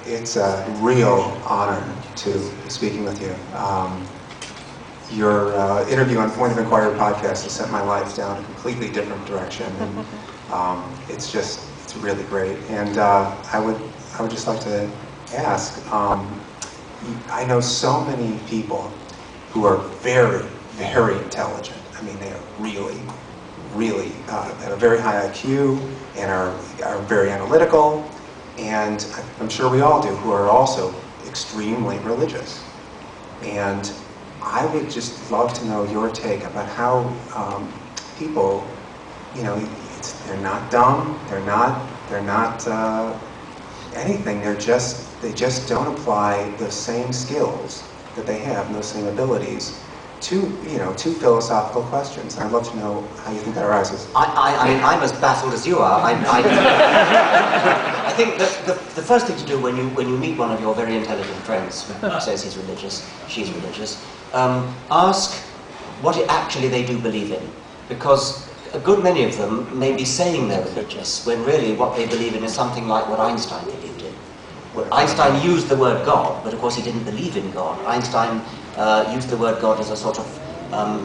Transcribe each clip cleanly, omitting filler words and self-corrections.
It's a real honor to be speaking with you. Your interview on Point of Inquiry podcast has sent my life down a completely different direction, and it's really great. And I would just like to ask, I know so many people who are very, very intelligent. I mean, they are really have a very high IQ and are very analytical, and I'm sure we all do, who are also extremely religious. And I would just love to know your take about how people, they're not dumb, they're not anything. They just don't apply the same skills that they have and those same abilities to philosophical questions. And I'd love to know how you think that arises. I mean, I'm as baffled as you are. I think that the first thing to do when you meet one of your very intelligent friends who says he's religious, she's religious, ask what actually they do believe in, because a good many of them may be saying they're religious when really what they believe in is something like what Einstein believed in. Well, Einstein used the word God, but of course he didn't believe in God. Einstein used the word God as a sort of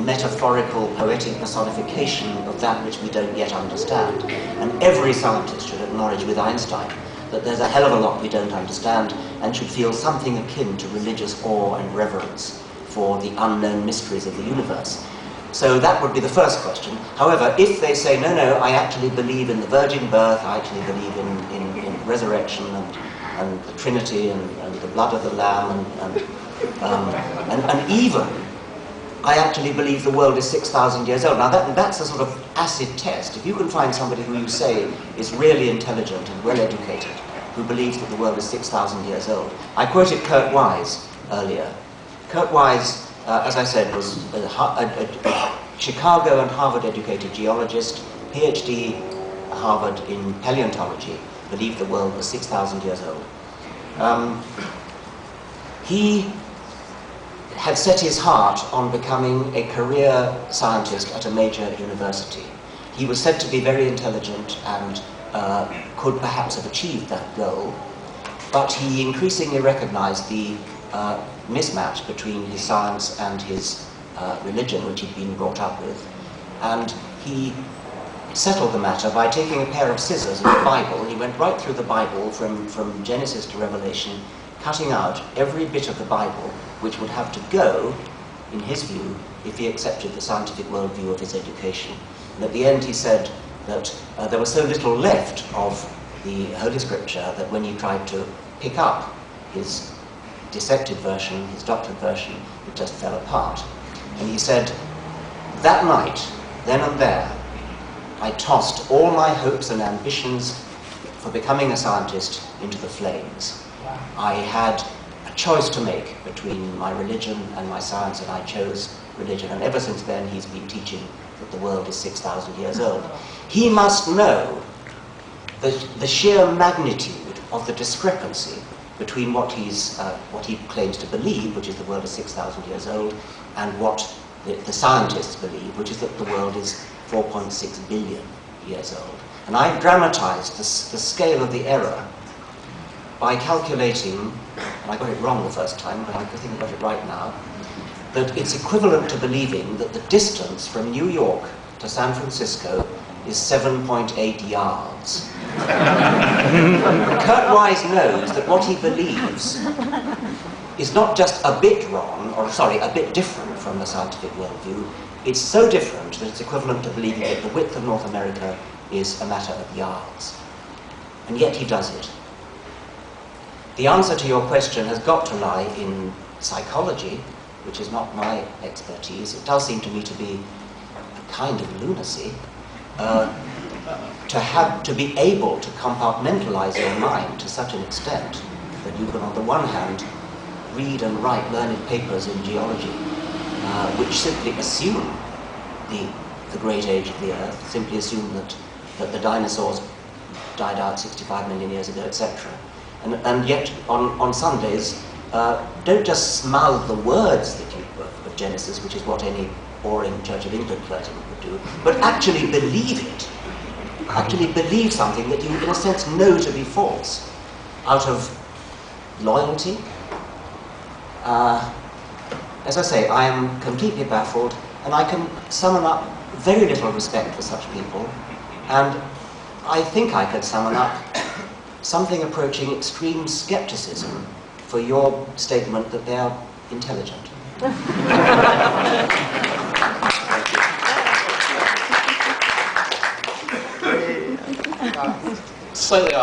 metaphorical, poetic personification of that which we don't yet understand. And every scientist should acknowledge with Einstein that there's a hell of a lot we don't understand and should feel something akin to religious awe and reverence for the unknown mysteries of the universe. So that would be the first question. However, if they say, no, I actually believe in the virgin birth, I actually believe in resurrection and the Trinity and the blood of the Lamb and even I actually believe the world is 6,000 years old. Now that's a sort of acid test. If you can find somebody who you say is really intelligent and well educated, who believes that the world is 6,000 years old. I quoted Kurt Wise earlier. Kurt Wise, as I said, was a Chicago and Harvard educated geologist, PhD at Harvard in paleontology, believed the world was 6,000 years old. He had set his heart on becoming a career scientist at a major university. He was said to be very intelligent and could perhaps have achieved that goal, but he increasingly recognized the mismatch between his science and his religion, which he'd been brought up with, and he settled the matter by taking a pair of scissors in the Bible. He went right through the Bible from Genesis to Revelation, cutting out every bit of the Bible which would have to go, in his view, if he accepted the scientific worldview of his education. And at the end he said that there was so little left of the Holy Scripture that when he tried to pick up his dissected version, his doctored version, it just fell apart. And he said, that night, then and there, I tossed all my hopes and ambitions for becoming a scientist into the flames. I had a choice to make between my religion and my science, and I chose religion. And ever since then, he's been teaching that the world is 6,000 years old. He must know the sheer magnitude of the discrepancy between what he claims to believe, which is the world is 6,000 years old, and what the scientists believe, which is that the world is 4.6 billion years old. And I've dramatized the scale of the error by calculating, and I got it wrong the first time, but I think I got it right now, that it's equivalent to believing that the distance from New York to San Francisco is 7.8 yards. Kurt Wise knows that what he believes is not just a bit wrong, a bit different from the scientific worldview. It's so different that it's equivalent to believing that the width of North America is a matter of yards. And yet he does it. The answer to your question has got to lie in psychology, which is not my expertise. It does seem to me to be a kind of lunacy to be able to compartmentalize your mind to such an extent that you can, on the one hand, read and write learned papers in geology, which simply assume the great age of the Earth, simply assume that the dinosaurs died out 65 million years ago, etc. And yet, on Sundays, don't just mouth the words that of Genesis, which is what any boring Church of England clergyman would do, but actually believe it. Actually believe something that you, in a sense, know to be false, out of loyalty. As I say, I am completely baffled, and I can summon up very little respect for such people, and I think I could summon up something approaching extreme skepticism for your statement that they are intelligent. Slightly